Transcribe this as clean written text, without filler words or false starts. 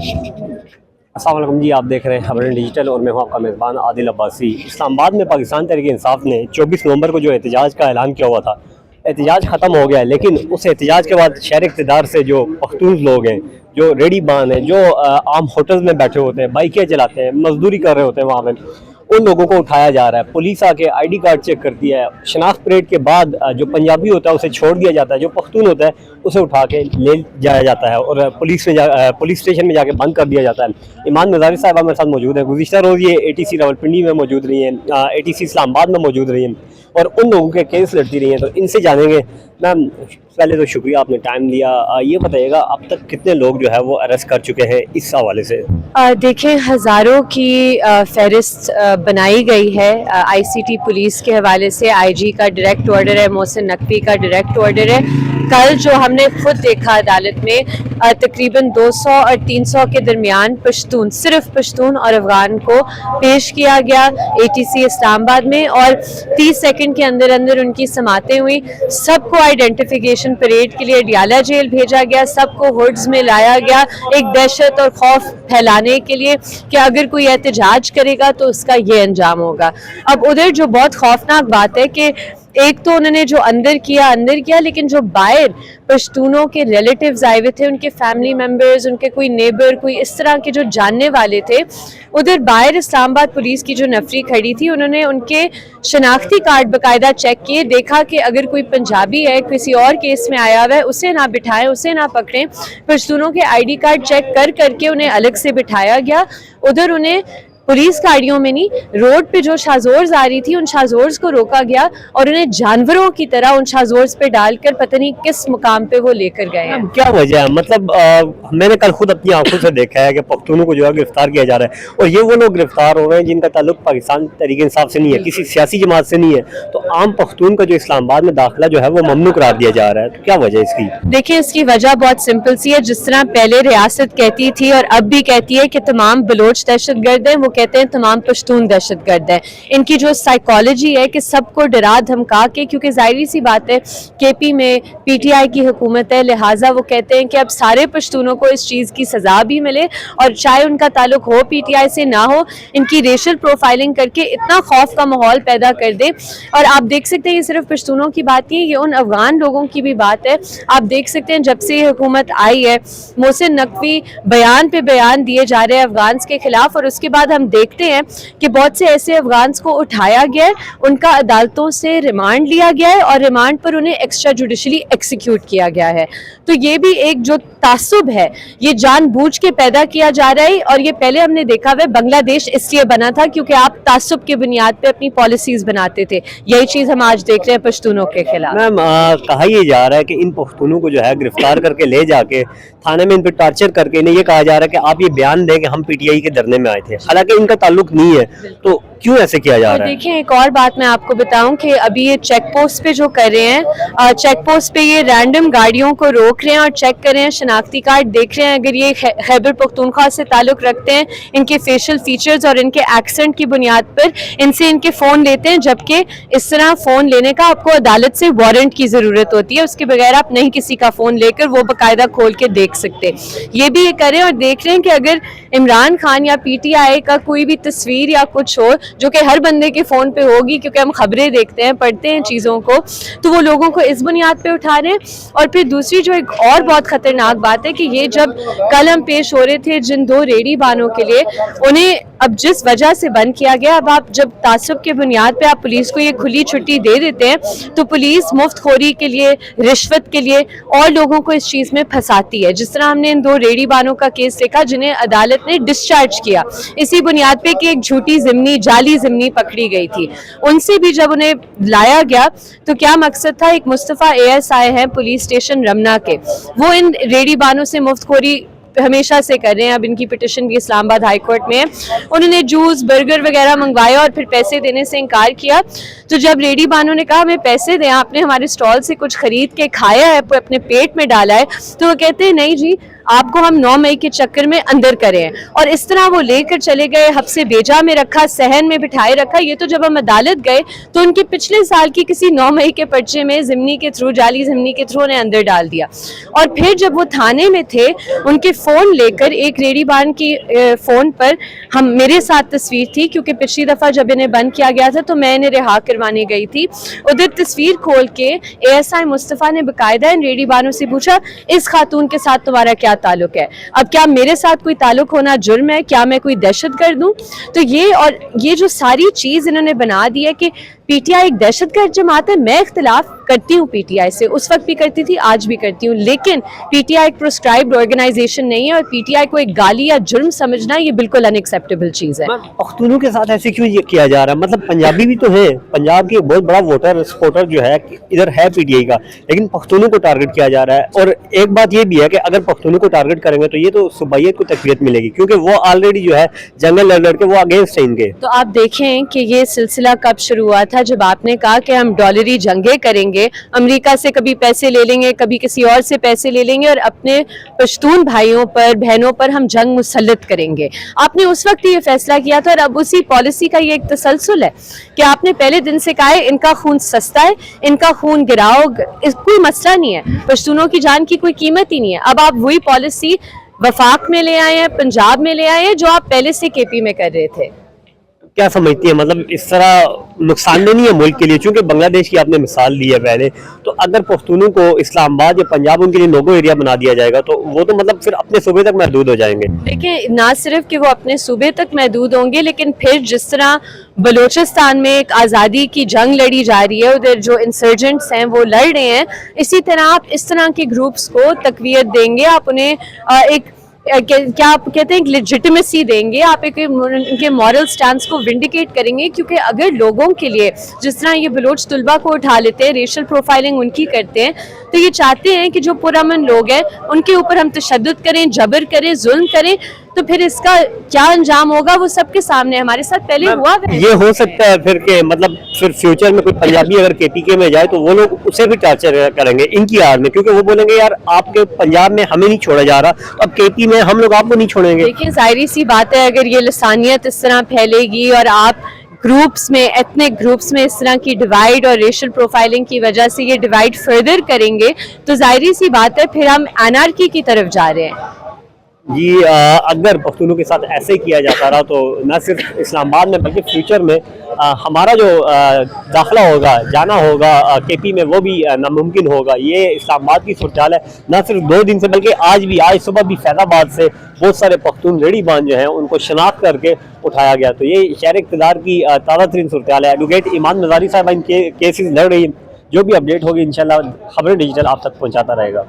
अस्सलाम वालेकुम जी, आप देख रहे हैं खबरें डिजिटल और मैं हूं आपका मेज़बान आदिल अब्बासी। इस्लामाबाद में पाकिस्तान तहरीक इंसाफ ने 24 नवंबर को जो एहतजाज का ऐलान किया हुआ था, एहतजाज ख़त्म हो गया है, लेकिन उस एहतजाज के बाद शहर इक़्तिदार से जो पख्तून लोग हैं, जो रेडी बान हैं, जो आम होटल्स में बैठे होते हैं, बाइकें चलाते हैं, मजदूरी कर रहे होते हैं, वहाँ पर उन लोगों को उठाया जा रहा है। पुलिस आके आईडी कार्ड चेक करती है। शनाख्त परेड के बाद जो पंजाबी होता है उसे छोड़ दिया जाता है, जो पख्तून होता है उसे उठा के ले जाया जाता है और पुलिस स्टेशन में जाके बंद कर दिया जाता है। ईमान मज़ारी साहिबा मेरे साथ मौजूद है। गुज़िश्ता रोज़ ये ATC रावलपिंडी में मौजूद रही हैं, ATC इस्लामाबाद में मौजूद रही हैं और उन लोगों के केस लड़ती रही हैं। तो इनसे जानेंगे। मैम, पहले तो शुक्रिया आपने टाइम दिया। ये बताइएगा अब तक कितने लोग जो है वो अरेस्ट कर चुके हैं इस हवाले से? देखें, हज़ारों की फहरिस्त बनाई गई है। ICT पुलिस के हवाले से IG का डायरेक्ट ऑर्डर है, मोहसिन नकवी का डायरेक्ट ऑर्डर है। कल जो हमने खुद देखा अदालत में, तकरीबन 200 और 300 के दरमियान पश्तून, सिर्फ पश्तून और अफगान को पेश किया गया ATC इस्लामाबाद में और 30 सेकंड के अंदर अंदर उनकी समातें हुई। सबको आइडेंटिफिकेशन परेड के लिए डियाला जेल भेजा गया, सबको हुड्स में लाया गया एक दहशत और खौफ फैलाने के लिए कि अगर कोई एहतजाज करेगा तो उसका ये अंजाम होगा। अब उधर जो बहुत खौफनाक बात है कि एक तो उन्होंने जो अंदर किया, लेकिन जो बाहर पश्तूनों के रिलेटिव्स आए हुए थे, उनके फैमिली मेंबर्स, उनके कोई नेबर, कोई इस तरह के जो जानने वाले थे, उधर बाहर इस्लामाबाद पुलिस की जो नफरी खड़ी थी, उन्होंने उनके शनाख्ती कार्ड बाकायदा चेक किए, देखा कि अगर कोई पंजाबी है, किसी और केस में आया हुआ है, उसे ना बिठाएं, उसे ना पकड़ें। पश्तूनों के ID कार्ड चेक करके उन्हें अलग से बिठाया गया। उधर उन्हें पुलिस गाड़ियों में नहीं, रोड पे जो शाजोर्स आ रही थी उन शाजोर्स को रोका गया और उन्हें जानवरों की तरह उन शाजोर्स पे डालकर पता नहीं किस मुकाम पे वो लेकर गए हैं। क्या वजह है? मतलब मैंने कल खुद अपनी आंखों से देखा है कि पख्तूनों को जो है गिरफ्तार किया जा रहा है और ये वो लोग गिरफ्तार हो रहे हैं जिनका ताल्लुक पाकिस्तान तहरीक इंसाफ से नहीं है, किसी सियासी जमात से नहीं है। तो आम पख्तून का जो इस्लामाबाद में दाखिला जो है वो ममनू करार दिया जा रहा है, तो क्या वजह है इसकी? देखिए, इसकी वजह बहुत सिंपल सी है। जिस तरह पहले रियासत कहती थी और अब भी कहती है कि तमाम बलोच दहशतगर्द हैं, वो कहते हैं तमाम पश्तून दहशतगर्द है। इनकी जो साइकोलॉजी है कि सबको डरा धमका के, क्योंकि जाहिर सी बात है KP में PTI की हुकूमत है, लिहाजा वो कहते हैं कि अब सारे पश्तूनों को इस चीज़ की सज़ा भी मिले और चाहे उनका ताल्लुक हो PTI से ना हो, इनकी रेशल प्रोफाइलिंग करके इतना खौफ का माहौल पैदा कर दे। और आप देख सकते हैं ये सिर्फ पश्तूनों की बात नहीं है, ये उन अफगान लोगों की भी बात है। आप देख सकते हैं जब से ये हुकूमत आई है, मोहसिन नकवी बयान पे बयान दिए जा रहे हैं अफगान के खिलाफ और उसके बाद हम देखते हैं कि बहुत से ऐसे अफगान को उठाया गया है, उनका अदालतों से रिमांड लिया गया है और रिमांड पर उन्हें एक्स्ट्रा जुडिशली एक्सिक्यूट किया गया है। तो ये भी एक जो तासुब है, ये जानबूझ के पैदा किया जा रहा है और ये पहले हमने देखा हुआ है। बांग्लादेश इसलिए बना था क्योंकि आप तासुब के बुनियाद पे अपनी पॉलिसीज बनाते थे। यही चीज हम आज देख रहे हैं पश्तूनों के खिलाफ। मैम, कहा यह जा रहा है कि इन पख्तूनों को जो है गिरफ्तार करके ले जाके थाने में इन पर टार्चर करके इन्हें ये कहा जा रहा है कि आप ये बयान दें कि हम PTI के धरने में आए थे, हालांकि इनका ताल्लुक नहीं है। तो क्यों ऐसे किया जा रहा है? देखिए, एक और बात मैं आपको बताऊं कि अभी ये चेक पोस्ट पे जो कर रहे हैं, चेक पोस्ट पे ये रैंडम गाड़ियों को रोक रहे हैं और चेक कर रहे हैं, शनाख्ती कार्ड देख रहे हैं। अगर ये खैबर पख्तूनख्वा से ताल्लुक रखते हैं, इनके फेशियल फीचर्स और इनके एक्सेंट की बुनियाद पर इनसे इनके फ़ोन लेते हैं, जबकि इस तरह फ़ोन लेने का आपको अदालत से वारंट की ज़रूरत होती है। उसके बगैर आप नहीं किसी का फ़ोन लेकर वो बाकायदा खोल के देख सकते। ये भी ये करें और देख रहे हैं कि अगर इमरान खान या PTI का कोई भी तस्वीर या कुछ हो, जो कि हर बंदे के फ़ोन पे होगी क्योंकि हम खबरें देखते हैं, पढ़ते हैं चीज़ों को, तो वो लोगों को इस बुनियाद पे उठा रहे हैं। और फिर दूसरी जो एक और बहुत ख़तरनाक बात है कि ये जब कल हम पेश हो रहे थे जिन 2 रेडी बानों के लिए, उन्हें अब जिस वजह से बंद किया गया, अब आप जब तासुब के बुनियाद पे आप पुलिस को ये खुली छुट्टी दे देते हैं तो पुलिस मुफ्तखोरी के लिए, रिश्वत के लिए और लोगों को इस चीज़ में फंसाती है। जिस तरह हमने इन 2 रेडी बानों का केस देखा जिन्हें अदालत ने डिस्चार्ज किया इसी बुनियाद पे कि एक झूठी ज़िम्नी, जाली ज़िम्नी पकड़ी गई थी। उनसे भी जब उन्हें लाया गया तो क्या मकसद था? एक मुस्तफ़ा ASI हैं पुलिस स्टेशन रमना के, वो इन रेडी बानों से मुफ्तखोरी हमेशा से कर रहे हैं। अब इनकी पिटिशन भी इस्लामाबाद हाई कोर्ट में है। उन्होंने जूस, बर्गर वगैरह मंगवाया और फिर पैसे देने से इनकार किया। तो जब रेडी बानों ने कहा हमें पैसे दें, आपने हमारे स्टॉल से कुछ खरीद के खाया है, अपने पेट में डाला है, तो वो कहते हैं नहीं जी, آپ کو ہم 9 مئی کے چکر میں اندر کریں, اور اس طرح وہ لے کر چلے گئے, حبس بیجا میں رکھا, صحن میں بٹھائے رکھا. یہ تو جب ہم عدالت گئے تو ان کے پچھلے سال کی کسی 9 مئی کے پرچے میں ضمنی کے تھرو, جعلی ضمنی کے تھرو انہیں اندر ڈال دیا. اور پھر جب وہ تھانے میں تھے, ان کے فون لے کر, ایک ریڈی بان کی فون پر میرے ساتھ تصویر تھی, کیونکہ پچھلی دفعہ جب انہیں بند کیا گیا تھا تو میں انہیں رہا کروانے گئی تھی. ادھر تصویر کھول کے ASI مصطفیٰ نے باقاعدہ ان ریڈی بانوں سے پوچھا اس خاتون کے ساتھ تمہارا کیا تعلق ہے, اب کیا میرے ساتھ کوئی تعلق ہونا جرم ہے, کیا میں کوئی دہشت گرد ہوں. تو یہ جو ساری چیز انہوں نے بنا دی ہے کہ پی ٹی آئی ایک دہشت گرد جماعت ہے. میں اختلاف کرتی ہوں پی ٹی آئی سے, اس وقت بھی کرتی تھی, آج بھی کرتی ہوں, لیکن پی ٹی آئی ایک پروسکرائبڈ آرگنائزیشن نہیں ہے, اور پی ٹی آئی کو ایک گالی یا جرم سمجھنا یہ بالکل ان ایکسیپٹیبل چیز ہے. پختونوں کے ساتھ ایسے کیوں یہ کیا جا رہا ہے؟ مطلب پنجابی بھی تو ہیں, پنجاب کے بہت بڑا ووٹر سپورٹر جو ہے ادھر ہے پی ٹی آئی کا, لیکن پختونوں کو ٹارگٹ کیا جا رہا ہے. اور ایک بات یہ بھی ہے کہ اگر پختونوں کو ٹارگٹ کریں گے تو یہ تو صوبائیت کو تقویت ملے گی, کیونکہ وہ آلریڈی جو ہے جنگل لڑ لڑ کے وہ اگینسٹ ہیں ان کے. تو آپ دیکھیں کہ یہ سلسلہ کب شروع ہوا تھا, جب آپ نے کہا کہ ہم ڈالری جنگیں کریں گے, امریکہ سے کبھی پیسے لے لیں گے, کبھی کسی اور سے پیسے لے لیں گے, اور اپنے پشتون بھائیوں پر بہنوں پر ہم جنگ مسلط کریں گے. آپ نے اس وقت یہ فیصلہ کیا تھا, اور اب اسی پالیسی کا یہ ایک تسلسل ہے کہ آپ نے پہلے دن سے کہا ہے ان کا خون سستا ہے, ان کا خون گراؤ, کوئی مسئلہ نہیں ہے, پشتونوں کی جان کی کوئی قیمت ہی نہیں ہے. اب آپ وہی پالیسی وفاق میں لے آئے ہیں, پنجاب میں لے آئے ہیں, جو آپ پہلے سے کے پی میں کر رہے تھے. کیا سمجھتی ہیں مطلب اس طرح نقصان دہ نہیں ہے ملک کے لیے؟ چونکہ بنگلہ دیش کی آپ نے مثال دی ہے پہلے, تو اگر پختونوں کو اسلام آباد یا پنجاب ان کے لیے نوگو ایریا بنا دیا جائے گا تو وہ تو مطلب پھر اپنے صوبے تک محدود ہو جائیں گے. دیکھیں, نہ صرف کہ وہ اپنے صوبے تک محدود ہوں گے, لیکن پھر جس طرح بلوچستان میں ایک آزادی کی جنگ لڑی جا رہی ہے, ادھر جو انسرجنٹس ہیں وہ لڑ رہے ہیں, اسی طرح آپ اس طرح کے گروپس کو تقویت دیں گے, آپ انہیں ایک کیا آپ کہتے ہیں لیجٹمیسی دیں گے, آپ ایک ان کے مورل سٹانس کو ونڈیکیٹ کریں گے. کیونکہ اگر لوگوں کے لیے جس طرح یہ بلوچ طلبہ کو اٹھا لیتے ہیں, ریشل پروفائلنگ ان کی کرتے ہیں, تو یہ چاہتے ہیں کہ جو پرامن لوگ ہیں ان کے اوپر ہم تشدد کریں, جبر کریں, ظلم کریں, تو پھر اس کا کیا انجام ہوگا وہ سب کے سامنے, ہمارے ساتھ پہلے ہوا ہے. یہ ہو سکتا ہے پھر کہ مطلب پھر فیوچر میں کوئی پنجابی اگر کے پی کے میں جائے تو وہ لوگ اسے بھی ٹارچر کریں گے ان کی آڑ میں, کیونکہ وہ بولیں گے یار آپ کے پنجاب میں ہمیں نہیں چھوڑا جا رہا, تو اب کے پی میں ہم لوگ آپ کو نہیں چھوڑیں گے. لیکن ظاہری سی بات ہے, اگر یہ لسانیت اس طرح پھیلے گی اور آپ گروپس میں, ایتھنک گروپس میں اس طرح کی ڈیوائیڈ اور ریشل پروفائلنگ کی وجہ سے یہ ڈیوائیڈ فردر کریں گے, تو ظاہری سی بات ہے پھر ہم انارکی کی طرف جا رہے ہیں. جی اگر پختونوں کے ساتھ ایسے کیا جاتا رہا تو نہ صرف اسلام آباد میں بلکہ فیوچر میں ہمارا جو داخلہ ہوگا, جانا ہوگا کے پی میں, وہ بھی ناممکن ہوگا. یہ اسلام آباد کی صورتحال ہے, نہ صرف 2 دن سے بلکہ آج صبح بھی فیض آباد سے بہت سارے پختون ریڈی بان جو ہیں ان کو شناخت کر کے اٹھایا گیا. تو یہ شہر اقتدار کی تازہ ترین صورتحال ہے. ایڈوکیٹ ایمان مزاری صاحب ان کے کیسز لڑ رہی ہیں, جو بھی اپڈیٹ ہوگی انشاءاللہ خبریں ڈیجیٹل آپ تک پہنچاتا رہے گا.